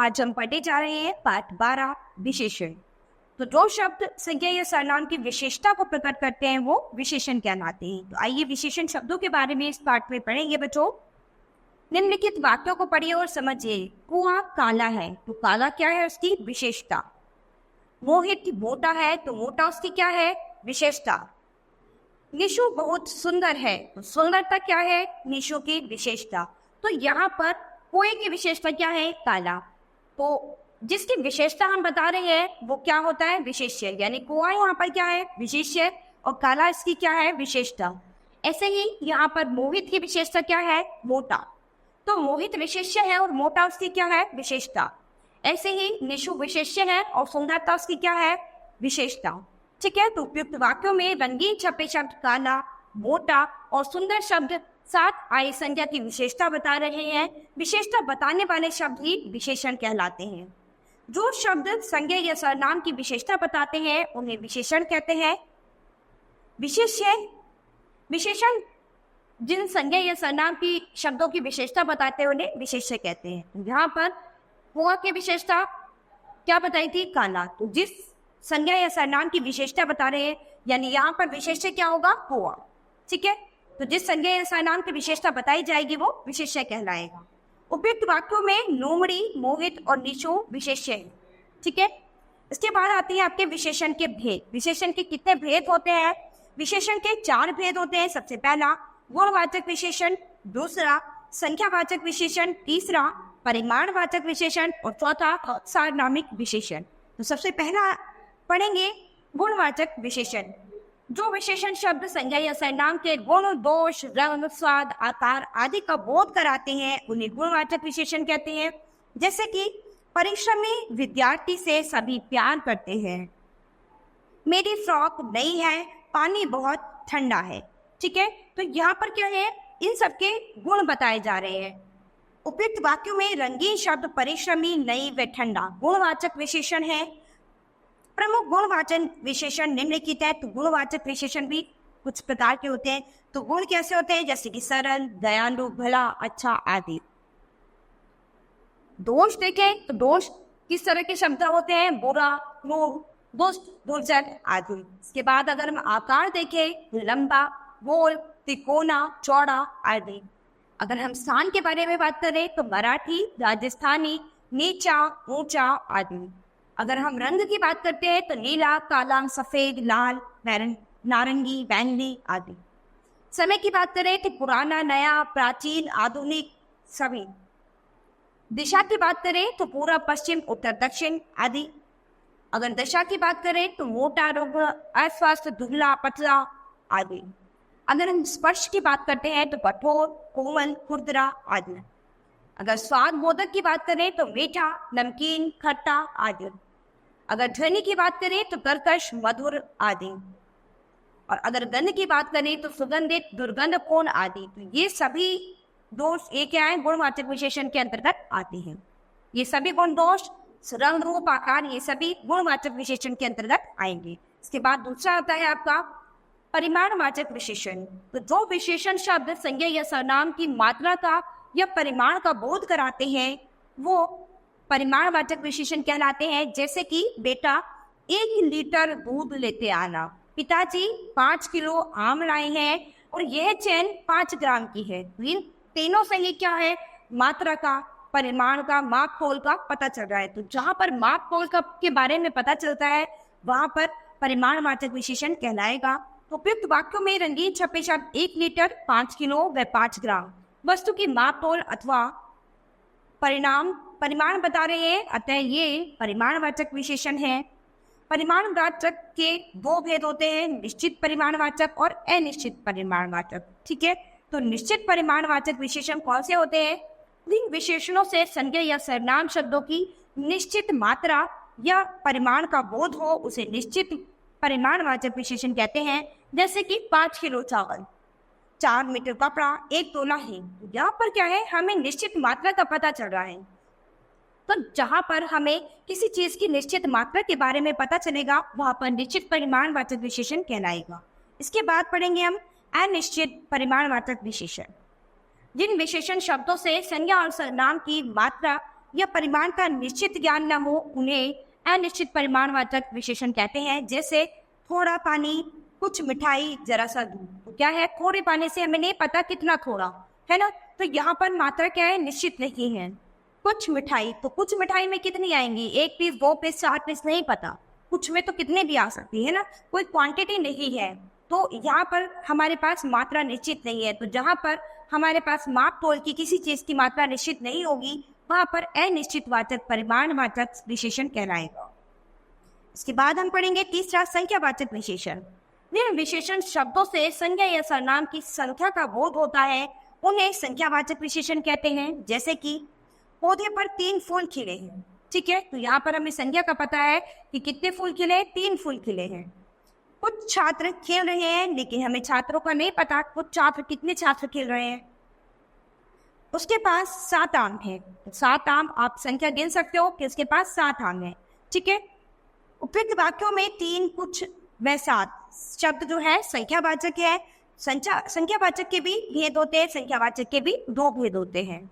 आज हम पढ़ने जा रहे हैं पाठ 12 विशेषण। तो जो शब्द संज्ञा या सर्वनाम की विशेषता को प्रकट करते हैं वो विशेषण कहलाते हैं। तो आइए विशेषण शब्दों के बारे में इस पाठ में पढ़ेंगे बच्चों। निम्नलिखित वाक्यों को पढ़िए और समझिए। कुआं काला है तो काला क्या है उसकी विशेषता। मोहित मोटा है तो मोटा उसकी क्या है विशेषता। निशु बहुत सुंदर है तो सुंदरता क्या है निशु की विशेषता। तो यहाँ पर कुएं की विशेषता क्या है काला। तो जिसकी विशेषता हम बता रहे हैं वो क्या होता है विशेष्य, यानी कुआं यहाँ पर क्या है विशेष्य और काला इसकी क्या है विशेषता। ऐसे ही यहाँ पर मोहित की विशेषता क्या है मोटा, तो मोहित विशेष्य है और मोटा उसकी क्या है विशेषता। ऐसे ही निशु विशेष्य है और सुंदरता उसकी क्या है विशेषता। ठीक है, तो उपयुक्त वाक्यों में रंगीन छपे शब्द काला, मोटा और सुंदर शब्द साथ आई संज्ञा की विशेषता बता रहे हैं। विशेषता बताने वाले शब्द ही विशेषण कहलाते हैं। जो शब्द संज्ञा या सर्वनाम की विशेषता बताते हैं उन्हें विशेषण कहते हैं। विशेषण जिन संज्ञा या सर्वनाम की शब्दों की विशेषता बताते हैं उन्हें विशेष्य कहते हैं। यहाँ पर कुआं की विशेषता क्या बताई थी काला, तो जिस संज्ञा या सर्वनाम की विशेषता बता रहे हैं यानी यहाँ पर विशेष्य क्या होगा कुआं। ठीक है, तो जिस संज्ञा या सर्वनाम की विशेषता बताई जाएगी वो विशेष्य कहलाएगा। उपयुक्त वाक्यों में लोमड़ी, मोहित और निशु विशेष्य है। ठीक है, इसके बाद आते हैं आपके विशेषण के भेद। विशेषण के कितने भेद होते हैं? विशेषण के 4 भेद होते हैं। सबसे पहला गुणवाचक विशेषण, दूसरा संख्यावाचक विशेषण, तीसरा परिमाणवाचक विशेषण और चौथा सार्वनामिक विशेषण। तो सबसे पहला पढ़ेंगे गुणवाचक विशेषण। जो विशेषण शब्द संज्ञा या सर्वनाम के गुण, दोष, रंग, स्वाद, आकार आदि का बोध कराते हैं उन्हें गुणवाचक विशेषण कहते हैं। जैसे कि परिश्रमी विद्यार्थी से सभी प्यार करते हैं, मेरी फ्रॉक नई है, पानी बहुत ठंडा है। ठीक है, तो यहाँ पर क्या है इन सबके गुण बताए जा रहे हैं। उपयुक्त वाक्यों में रंगीन शब्द परिश्रमी, नई व ठंडा गुणवाचक विशेषण है। प्रमुख गुणवाचक विशेषण निम्नलिखित है। तो गुणवाचक विशेषण भी कुछ प्रकार के होते हैं। तो गुण कैसे होते हैं? जैसे कि सरल, दयालु, भला, अच्छा आदि। दोष देखें तो दोष किस तरह के शब्द होते हैं? बुरा, क्रूर, दुष्ट, दुर्जन आदि। इसके बाद अगर हम आकार देखें लंबा, गोल, तिकोना, चौड़ा आदि। अगर हम स्थान के बारे में बात करें तो मराठी, राजस्थानी, नीचा, ऊंचा आदि। अगर हम रंग की बात करते हैं तो नीला, काला, सफेद, लाल, नारंगी, बैंगनी आदि। समय की बात करें तो पुराना, नया, प्राचीन, आधुनिक सभी। दिशा की बात करें तो पूर्व, पश्चिम, उत्तर, दक्षिण आदि। अगर दशा की बात करें तो मोटा, रुग्ण, अस्वस्थ, धुंधला, पतला आदि। अगर हम स्पर्श की बात करते हैं तो कठोर, कोमल, खुरदरा आदि। अगर स्वाद बोधक की बात करें तो मीठा, नमकीन, खट्टा आदि। अगर ध्वनि की बात करें तो कर्कश, मधुर आदि। और अगर गंध की बात करें तो सुगंधित, दुर्गंधपूर्ण आदि। तो ये सभी दोष ये क्या है गुणवाचक विशेषण के अंतर्गत आते हैं। ये सभी गुण, दोष, रंग, रूप, आकार ये सभी गुणवाचक विशेषण के अंतर्गत आएंगे। इसके बाद दूसरा आता है आपका परिमाणवाचक विशेषण। तो जो विशेषण शब्द संज्ञा या सर्वनाम की मात्रा का या परिमाण का बोध कराते हैं वो परिमाणवाचक विशेषण कहलाते हैं। जैसे कि बेटा 1 लीटर दूध लेते आना, पिताजी 5 किलो आम लाए हैं और यह चैन 5 ग्राम की है। इन तीनों से ये क्या है मात्रा का, परिमाण का, माप तोल का पता चल रहा है। तो जहां पर माप तोल का के बारे में पता चलता है वहां पर परिमाणवाचक विशेषण कहलाएगा। तो उपयुक्त वाक्यों में रंगीन छपे शब्द 1 लीटर, 5 किलो व 5 ग्राम वस्तु की माप तोल अथवा परिमाण बता रहे हैं, अतः ये परिमाणवाचक विशेषण है। परिमाणवाचक के 2 भेद होते हैं, निश्चित परिमाणवाचक और अनिश्चित परिमाणवाचक। ठीक है, तो निश्चित परिमाणवाचक विशेषण कौन से होते हैं? जिन विशेषणों से संज्ञा या सर्वनाम शब्दों की निश्चित मात्रा या परिमाण का बोध हो उसे निश्चित परिमाणवाचक विशेषण कहते हैं। जैसे कि 5 किलो चावल, 4 मीटर कपड़ा, 1 तोला है। यहाँ पर क्या है हमें निश्चित मात्रा का पता चल रहा है। तो जहां पर हमें किसी चीज की निश्चित मात्रा के बारे में पता चलेगा वहां पर निश्चित परिमाणवाचक विशेषण कहलाएगा। इसके बाद पढ़ेंगे हम अनिश्चित परिमाणवाचक विशेषण। जिन विशेषण शब्दों से संज्ञा और सर्वनाम की मात्रा या परिमाण का निश्चित ज्ञान न हो उन्हें अनिश्चित परिमाणवाचक विशेषण कहते हैं। जैसे थोड़ा पानी, कुछ मिठाई, जरा सा दूध। तो क्या है, थोड़े पानी से हमें नहीं पता कितना थोड़ा है ना, तो यहाँ पर मात्रा क्या है, निश्चित नहीं है। कुछ मिठाई, तो कुछ मिठाई में कितनी आएंगी, 1 पीस, 2 पीस, 4 पीस, नहीं पता। कुछ में तो कितने भी आ सकती है ना, कोई क्वांटिटी नहीं है। तो यहाँ पर हमारे पास मात्रा निश्चित नहीं है। तो जहाँ पर हमारे पास माप तोल की किसी चीज की मात्रा निश्चित नहीं होगी, वहां पर अनिश्चित वाचक परिमाणवाचक विशेषण कहलाएगा। इसके बाद हम पढ़ेंगे तीसरा, संख्यावाचक विशेषण। जिन विशेषण शब्दों से संज्ञा या सर्वनाम की संख्या का बोध होता है उन्हें संख्यावाचक विशेषण कहते हैं। जैसे कि पौधे पर 3 फूल खिले हैं, ठीक है, तो यहाँ पर हमें संज्ञा का पता है कि कितने फूल खिले, 3 फूल खिले हैं। कुछ छात्र खेल रहे हैं, लेकिन हमें छात्रों का नहीं पता कुछ छात्र, कितने छात्र खेल रहे हैं। उसके पास 7 आम है, तो 7 आम, आप संख्या गिन सकते हो कि उसके पास 7 आम है, ठीक है। उपयुक्त वाक्यों में 3, कुछ व 7 शब्द जो है संख्यावाचक है। संख्यावाचक के भी भेद होते हैं, संख्यावाचक के भी 2 भेद होते हैं,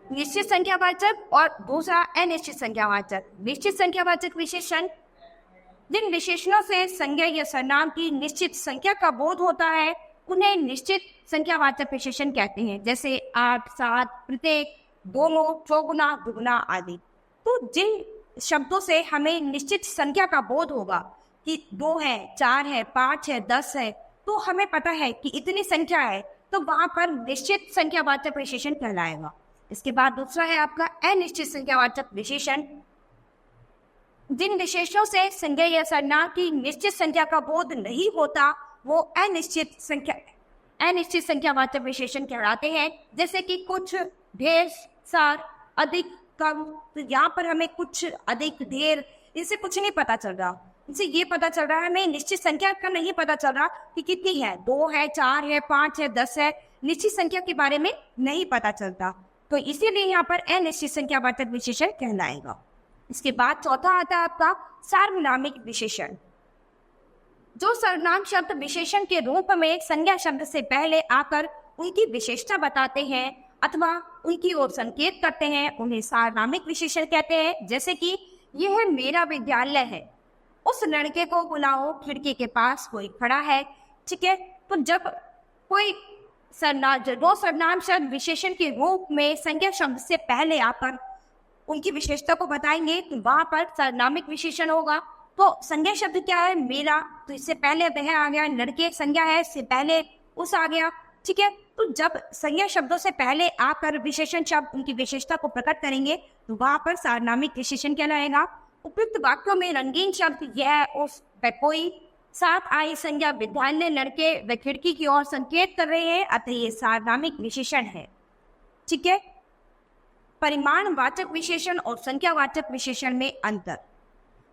निश्चित संख्यावाचक और दूसरा अनिश्चित संख्यावाचक। निश्चित संख्यावाचक विशेषण जिन विशेषणों से संज्ञा या सर्वनाम की निश्चित संख्या का बोध होता है उन्हें निश्चित संख्यावाचक विशेषण कहते हैं। जैसे 8, 7, प्रत्येक, दोनों, चौगुना, दुगुना आदि। तो जिन शब्दों से हमें निश्चित संख्या का बोध होगा कि 2 है, 4 है, 5 है, 10 है, तो हमें पता है कि इतनी संख्या है, तो वहां पर निश्चित संख्यावाचक विशेषण कहलाएगा। इसके बाद दूसरा है आपका अनिश्चित संख्यावाचक विशेषण। जिन विशेषणों से संज्ञा या सर्वनाम की निश्चित संख्या का बोध नहीं होता वो अनिश्चित संख्यावाचक विशेषण कहलाते हैं। जैसे कि कुछ, ढेर, सार, अधिक, कम। तो यहाँ पर हमें कुछ, अधिक, ढेर, इससे कुछ नहीं पता चल रहा। इनसे ये पता चल रहा है हमें निश्चित संख्या का नहीं पता चल रहा कि कितनी है, 2 है, 4 है, 5 है, 10 है, निश्चित संख्या के बारे में नहीं पता चलता। तो इसीलिए यहाँ पर अनिश्चित संख्यावाचक विशेषण कहलाएगा। इसके बाद चौथा आता है आपका सार्वनामिक विशेषण। जो सर्वनाम शब्द विशेषण के रूप में संज्ञा शब्द से पहले आकर उनकी विशेषता बताते हैं अथवा उनकी ओर संकेत करते हैं उन्हें सार्वनामिक विशेषण कहते हैं। जैसे कि यह मेरा विद्यालय है, उस लड़के को बुलाओ, खिड़की के पास कोई खड़ा है, ठीक है। तो जब कोई दो सर्वनाम शब्द विशेषण के रूप में संज्ञा शब्द से पहले आकर उनकी विशेषता को बताएंगे तो वहां पर सर्वनामिक विशेषण होगा। तो संज्ञा शब्द क्या है, मेरा, तो इससे पहले वह आ गया, लड़के संज्ञा है, इससे पहले उस आ गया, ठीक है। तो जब संज्ञा शब्दों से पहले आकर विशेषण शब्द उनकी विशेषता को प्रकट करेंगे तो वहां पर सार्वनामिक विशेषण कहलाएगा। उपयुक्त वाक्यों में रंगीन शब्द यह, उस, वह, कोई, साथ आई संज्ञा विद्यालय, लड़के व खिड़की की ओर संकेत कर रहे हैं, अतः ये सार्वनामिक विशेषण है, ठीक है। परिमाणवाचक विशेषण और संख्यावाचक विशेषण में अंतर।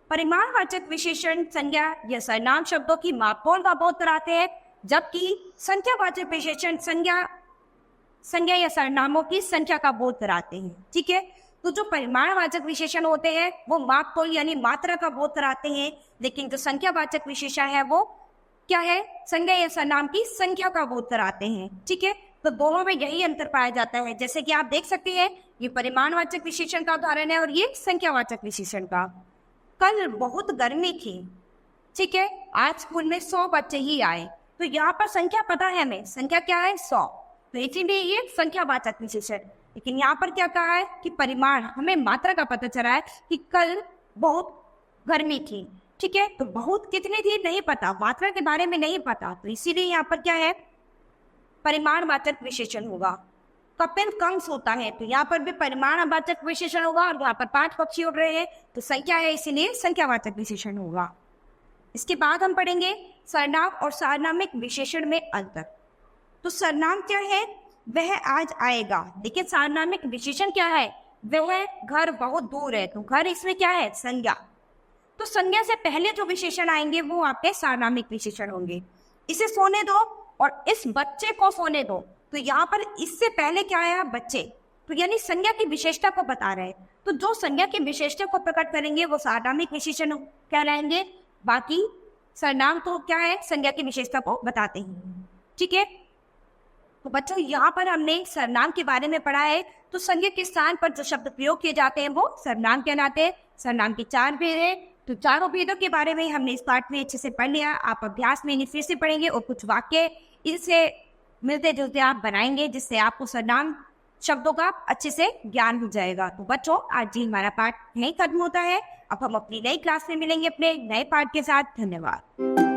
परिमाणवाचक विशेषण संज्ञा या सर्वनाम शब्दों की मापतोल का बोध कराते हैं, जबकि संख्यावाचक विशेषण संज्ञा या सर्वनामों की संख्या का बोध कराते हैं, ठीक है। तो जो परिमाणवाचक विशेषण होते हैं वो मापतोल यानी मात्रा का बोध कराते हैं, लेकिन जो संख्यावाचक विशेषण है वो क्या है, संज्ञा या सर्वनाम की संख्या का बोध कराते हैं, ठीक है। तो दोनों में यही अंतर पाया जाता है। जैसे कि आप देख सकते हैं ये परिमाणवाचक विशेषण का उदाहरण है और ये संख्यावाचक विशेषण का। कल बहुत गर्मी थी, ठीक है, आज स्कूल में 100 बच्चे ही आए, तो यहाँ पर संख्या पता है हमें, संख्या क्या है, 100, तो इसीलिए ये संख्यावाचक विशेषण। लेकिन यहाँ पर क्या कहा है कि परिमाण, हमें मात्रा का पता चला है कि कल बहुत गर्मी थी, ठीक है। तो बहुत कितनी थी नहीं पता, मात्रा के बारे में नहीं पता, तो इसीलिए यहाँ पर क्या है, परिमाणवाचक विशेषण होगा। कपिल कम सोता है, तो यहाँ पर भी परिमाणवाचक विशेषण होगा और यहाँ पर 5 पक्षी उड़ रहे हैं, तो संख्या है इसीलिए संख्यावाचक विशेषण होगा। इसके बाद हम पढ़ेंगे सर्वनाम और सार्वनामिक विशेषण में अंतर। तो सर्वनाम क्या है, वह आज आएगा, लेकिन सार्वनामिक विशेषण क्या है, वह घर बहुत दूर है, तो घर इसमें क्या है, संज्ञा। तो संज्ञा से पहले जो विशेषण आएंगे वो आपके सार्वनामिक विशेषण होंगे। इसे सोने दो और इस बच्चे को सोने दो, तो यहाँ पर इससे पहले क्या आया, बच्चे, तो यानी संज्ञा की विशेषता को बता रहे हैं। तो जो संज्ञा की विशेषता को प्रकट करेंगे वो सार्वनामिक विशेषण कहलाएंगे, बाकी सर्वनाम तो क्या है, संज्ञा की विशेषता को बताते हैं, ठीक है। तो बच्चों यहाँ पर हमने सर्वनाम के बारे में पढ़ा है। तो संज्ञा के स्थान पर जो शब्द प्रयोग किए जाते हैं वो सर्वनाम कहलाते हैं। सर्वनाम के 4 भेद हैं। तो चारों भेदों के बारे में हमने इस पाठ में अच्छे से पढ़ लिया। आप अभ्यास में इन्हें फिर से पढ़ेंगे और कुछ वाक्य इनसे मिलते जुलते आप बनाएंगे, जिससे आपको सर्वनाम शब्दों का अच्छे से ज्ञान हो जाएगा। तो बच्चों आज ही हमारा पाठ नहीं खत्म होता है। अब हम अपनी नई क्लास में मिलेंगे अपने नए पाठ के साथ। धन्यवाद।